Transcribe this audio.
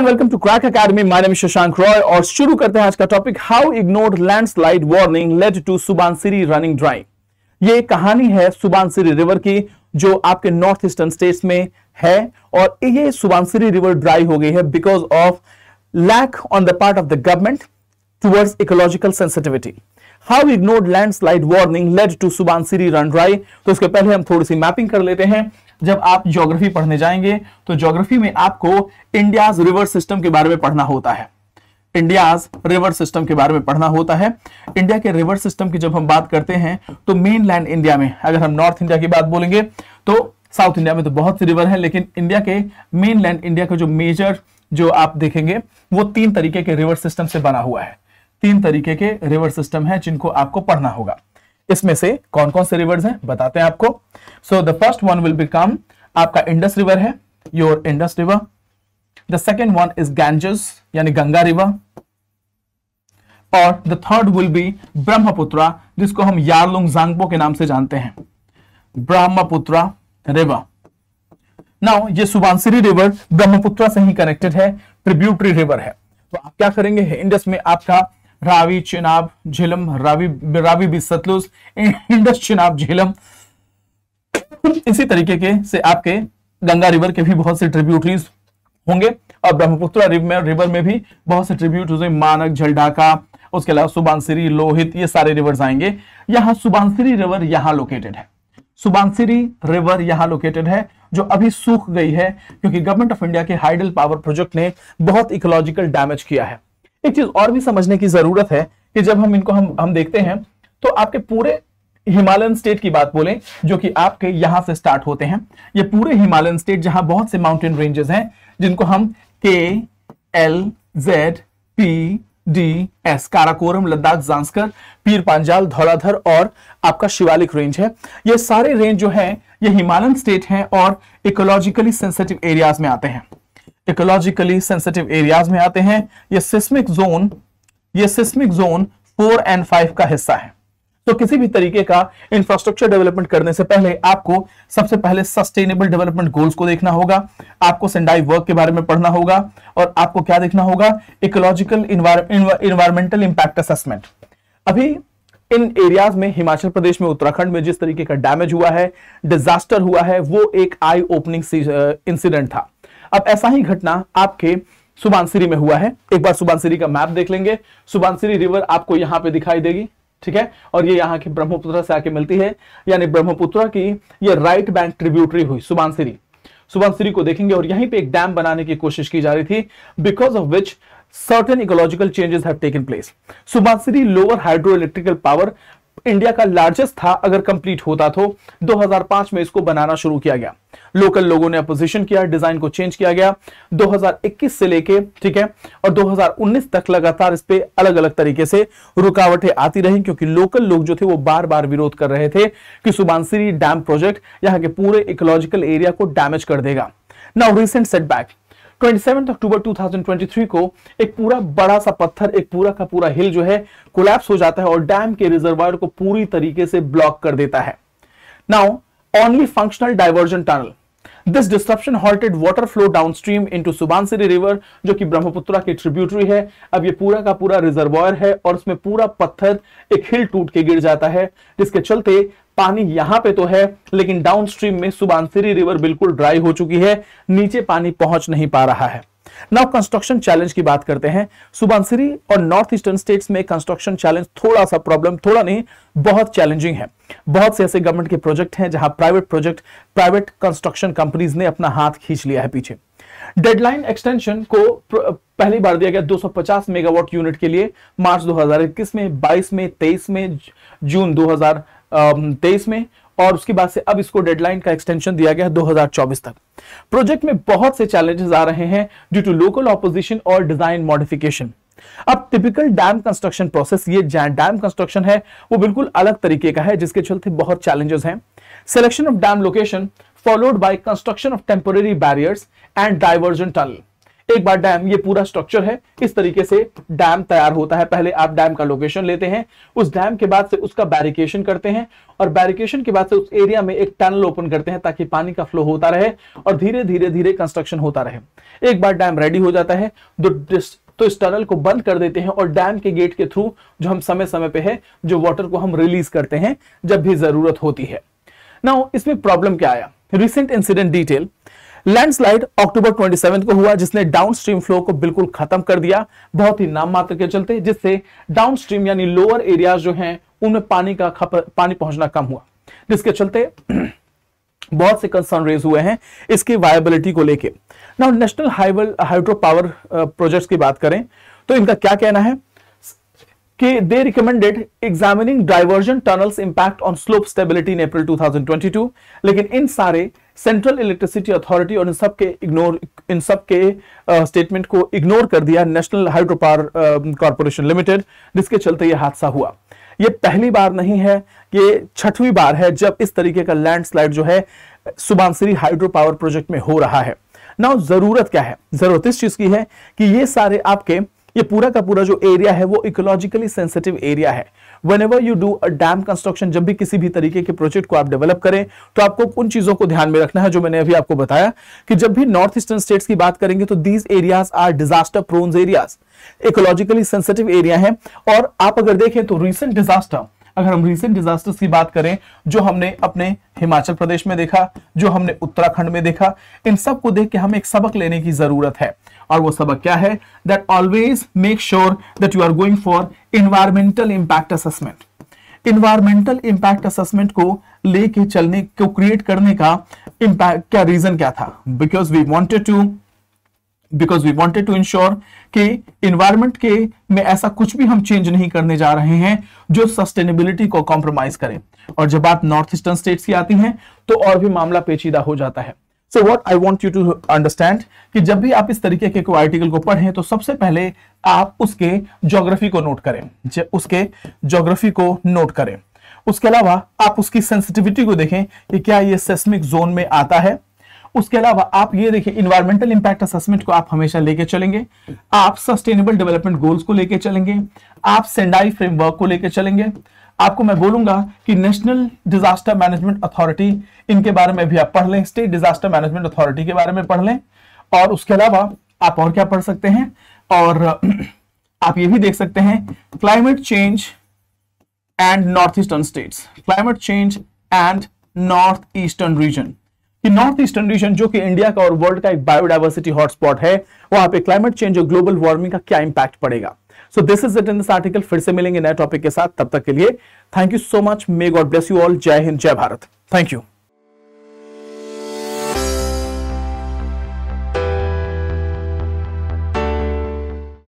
Welcome to crack academy. My name is Shashank Roy और शुरू करते हैं आज का topic, how ignored landslide warning led to Subansiri running dry. ये कहानी है सुबानसिरी रिवर की जो आपके नॉर्थ ईस्टर्न स्टेट्स में है और ये सुबानसिरी रिवर ड्राई हो गई है because of lack on the part of the government towards ecological sensitivity. How ignored landslide warning led to Subansiri run dry. तो इसके पहले हम थोड़ी सी मैपिंग कर लेते हैं। जब आप ज्योग्राफी पढ़ने जाएंगे तो ज्योग्राफी में आपको इंडियाज रिवर सिस्टम के बारे में पढ़ना होता है। इंडियाज रिवर सिस्टम के बारे में पढ़ना होता है। इंडिया के रिवर सिस्टम की जब हम बात करते हैं तो मेन लैंड इंडिया में, अगर हम नॉर्थ इंडिया की बात बोलेंगे तो साउथ इंडिया में तो बहुत सी रिवर है, लेकिन इंडिया के मेन लैंड इंडिया का जो मेजर जो आप देखेंगे वो 3 तरीके के रिवर सिस्टम से बना हुआ है। 3 तरीके के रिवर सिस्टम है जिनको आपको पढ़ना होगा। इसमें से कौन कौन से रिवर्स हैं बताते हैं आपको। So the first one will become आपका इंडस रिवर है, your Indus river. The second one is Ganges यानी गंगा रिवर और the third will be Brahmaputra, जिसको हम यारलुंग जांगपो के नाम से जानते हैं, ब्रह्मपुत्रा रिवर। नाउ ये सुबानसिरी रिवर ब्रह्मपुत्रा से ही कनेक्टेड है, ट्रिब्यूटरी रिवर है। तो आप क्या करेंगे, इंडस में आपका रावी, चिनाब, झेलम, रावी भी सतलुज, इंडस, चिनाब, झेलम। इसी तरीके के से आपके गंगा रिवर के भी बहुत से ट्रिब्यूटरीज होंगे और ब्रह्मपुत्र रिवर में भी बहुत से ट्रिब्यूटरीज, मानक, झलडाका, उसके अलावा सुबानसिरी, लोहित, ये सारे रिवर्स आएंगे। यहां सुबानसिरी रिवर यहां लोकेटेड है। सुबानसिरी रिवर यहां लोकेटेड है जो अभी सूख गई है क्योंकि गवर्नमेंट ऑफ इंडिया के हाइडल पावर प्रोजेक्ट ने बहुत इकोलॉजिकल डैमेज किया है। एक चीज और भी समझने की जरूरत है कि जब हम इनको हम देखते हैं तो आपके पूरे हिमालयन स्टेट की बात बोलें जो कि आपके यहां से स्टार्ट होते हैं, ये पूरे हिमालयन स्टेट जहां बहुत से माउंटेन रेंजेस हैं जिनको हम KLZPDS, काराकोरम, लद्दाख, जांस्कर, पीर पांजाल, धौलाधर और आपका शिवालिक रेंज है। ये सारे रेंज जो है ये हिमालयन स्टेट हैं और इकोलॉजिकली सेंसिटिव एरियाज में आते हैं। इकोलॉजिकली सेंसिटिव एरियाज में आते हैं। ये सिस्मिक जोन 4 और 5 का हिस्सा है। तो किसी भी तरीके का इंफ्रास्ट्रक्चर डेवलपमेंट करने से पहले आपको सबसे पहले सस्टेनेबल डेवलपमेंट गोल्स को देखना होगा, आपको सेंडाई वर्क के बारे में पढ़ना होगा और आपको क्या देखना होगा, इकोलॉजिकल इन्वायरमेंटल इंपैक्ट असेसमेंट। अभी इन एरियाज में हिमाचल प्रदेश में, उत्तराखंड में जिस तरीके का डैमेज हुआ है, डिजास्टर हुआ है, वो एक आई ओपनिंग इंसिडेंट था। अब ऐसा ही घटना आपके सुबानसिरी में हुआ है। एक बार सुबानसिरी का मैप देख लेंगे। सुबानसिरी रिवर आपको यहां पे दिखाई देगी, ठीक है, और ये यहां की ब्रह्मपुत्र से आके मिलती है, यानी ब्रह्मपुत्र की ये राइट बैंक ट्रिब्यूटरी हुई सुबानसिरी को देखेंगे और यहीं पे एक डैम बनाने की कोशिश की जा रही थी, because of which certain ecological changes have taken place. Subansiri lower hydro electrical power India का लार्जेस्ट था अगर कंप्लीट होता तो 2005 में इसको बनाना शुरू किया गया। लोकल लोगों ने अपोजिशन किया, डिजाइन को चेंज किया गया 2021 से लेके, ठीक है, और 2019 तक लगातार इस पे अलग अलग तरीके से रुकावटें आती रही क्योंकि लोकल लोग जो थे वो बार बार विरोध कर रहे थे कि सुबानसिरी डैम प्रोजेक्ट यहाँ के पूरे इकोलॉजिकल एरिया को डैमेज कर देगा। नाउ रिसेंट सेटबैक 27 अक्टूबर 2023 को एक पूरा बड़ा सा पत्थर, एक पूरा का पूरा हिल जो है कोलैप्स हो जाता है और डैम के रिजर्वायर को पूरी तरीके से ब्लॉक कर देता है। Now only functional diversion tunnel, this disruption halted water flow downstream into Subansiri river जो कि ब्रह्मपुत्र की ट्रिब्यूटरी है। अब ये पूरा का पूरा रिजर्वायर है और उसमें पूरा पत्थर एक हिल टूट के गिर जाता है, जिसके चलते पानी यहां पे तो है लेकिन डाउनस्ट्रीम में सुबानसिरी रिवर बिल्कुल ड्राई हो चुकी है, नीचे पानी पहुंच नहीं पा रहा है। नाउ कंस्ट्रक्शन चैलेंज की बात करते हैं। सुबानसिरी और नॉर्थ ईस्टर्न स्टेट्स में कंस्ट्रक्शन चैलेंज थोड़ा सा प्रॉब्लम, थोड़ा नहीं बहुत चैलेंजिंग है। बहुत से ऐसे गवर्नमेंट के प्रोजेक्ट हैं जहां प्राइवेट कंस्ट्रक्शन कंपनीज ने अपना हाथ खींच लिया है पीछे। डेडलाइन एक्सटेंशन को पहली बार दिया गया 250 मेगावाट यूनिट के लिए मार्च 2021 में, 22 में, 23 में, जून 2023 में और उसके बाद से अब इसको डेडलाइन का एक्सटेंशन दिया गया 2024 तक। प्रोजेक्ट में बहुत से चैलेंजेस आ रहे हैं ड्यू टू लोकल ऑपोजिशन और डिजाइन मॉडिफिकेशन। अब टिपिकल डैम कंस्ट्रक्शन प्रोसेस, ये डैम कंस्ट्रक्शन है वो बिल्कुल अलग तरीके का है जिसके चलते बहुत चैलेंजेस हैं। Selection of dam location followed by construction of temporary barriers and diversion tunnel. एक बार डैम, ये पूरा स्ट्रक्चर है, इस तरीके से डैम तैयार होता है। पहले आप डैम का लोकेशन लेते हैं, उस डैम के बाद से उसका बैरिकेशन करते हैं और बैरिकेशन के बाद से उस एरिया में एक टनल ओपन करते हैं ताकि पानी का फ्लो होता रहे और धीरे धीरे धीरे कंस्ट्रक्शन होता रहे। एक बार डैम रेडी हो जाता है तो इस टनल को बंद कर देते हैं और डैम के गेट के थ्रू जो हम समय समय पे है जो वाटर को हम रिलीज करते हैं जब भी जरूरत होती है। नाउ इसमें प्रॉब्लम क्या आया? रिसेंट इंसिडेंट डिटेल, लैंडस्लाइड अक्टूबर 27 को हुआ जिसने डाउनस्ट्रीम फ्लो को बिल्कुल खत्म कर दिया, बहुत ही नाम मात्र के चलते, जिससे डाउनस्ट्रीम यानी लोअर एरियाज जो हैं उनमें पानी पहुंचना कम हुआ, जिसके चलते बहुत से कंसर्न रेज हुए हैं इसकी वायबिलिटी को लेके। Now national hydro power projects की बात करें तो इनका क्या कहना है कि they recommended examining diversion tunnels impact on slope stability in April 2022, लेकिन इन सारे सेंट्रल इलेक्ट्रिसिटी अथॉरिटी और इन सब के स्टेटमेंट को इग्नोर कर दिया national hydro power corporation limited, जिसके चलते यह हादसा हुआ। ये पहली बार नहीं है, ये छठवीं बार है जब इस तरीके का लैंडस्लाइड जो है सुबानसिरी हाइड्रो पावर प्रोजेक्ट में हो रहा है। नाउ जरूरत क्या है? जरूरत इस चीज की है कि ये सारे आपके ये पूरा का पूरा जो एरिया है वो इकोलॉजिकली सेंसिटिव एरिया है। Whenever you do a dam construction, जब भी किसी भी तरीके के प्रोजेक्ट को आप डेवलप करें तो आपको उन चीजों को ध्यान में रखना है जो मैंने अभी आपको बताया कि जब भी नॉर्थ ईस्टर्न स्टेट्स की बात करेंगे तो these areas are disaster prone areas, ecologically sensitive area है। और आप अगर देखें तो रीसेंट डिजास्टर, अगर हम रीसेंट डिजास्टर्स की बात करें जो हमने अपने हिमाचल प्रदेश में देखा, जो हमने उत्तराखंड में देखा, इन सब को देख के हमें एक सबक लेने की जरूरत है। और वो सबक क्या है? That always make sure that you are going for environmental impact assessment. Environmental impact assessment को लेके चलने को क्रिएट करने का इंपैक्ट क्या रीजन क्या था? Because we wanted to ensure कि इन्वायरमेंट के में ऐसा कुछ भी हम चेंज नहीं करने जा रहे हैं जो सस्टेनेबिलिटी को कॉम्प्रोमाइज करे। और जब बात नॉर्थ ईस्टर्न स्टेट्स की आती है तो और भी मामला पेचीदा हो जाता है। So what I want you to understand कि जब भी आप इस तरीके के कोई आर्टिकल को पढ़ें तो सबसे पहले आप उसके ज्योग्राफी को नोट करें, उसके अलावा आप उसकी सेंसिटिविटी को देखें कि क्या ये सेस्मिक जोन में आता है। उसके अलावा आप ये देखिए इन्वायरमेंटल इंपैक्ट असेसमेंट को आप हमेशा लेके चलेंगे, आप सस्टेनेबल डेवलपमेंट गोल्स को लेके चलेंगे, आप सेंडाई फ्रेमवर्क को लेके चलेंगे। आपको मैं बोलूंगा कि नेशनल डिजास्टर मैनेजमेंट अथॉरिटी, इनके बारे में भी आप पढ़ लें, स्टेट डिजास्टर मैनेजमेंट अथॉरिटी के बारे में पढ़ लें। और उसके अलावा आप और क्या पढ़ सकते हैं, और आप ये भी देख सकते हैं climate change and north eastern states, climate change and north eastern region. North eastern region जो कि इंडिया का और वर्ल्ड का एक बायोडाइवर्सिटी हॉटस्पॉट है, वहां पे क्लाइमेट चेंज और ग्लोबल वार्मिंग का क्या इंपैक्ट पड़ेगा। So this is it in this article. फिर से मिलेंगे नए टॉपिक के साथ, तब तक के लिए thank you so much. May God bless you all. जय हिंद, जय भारत। Thank you.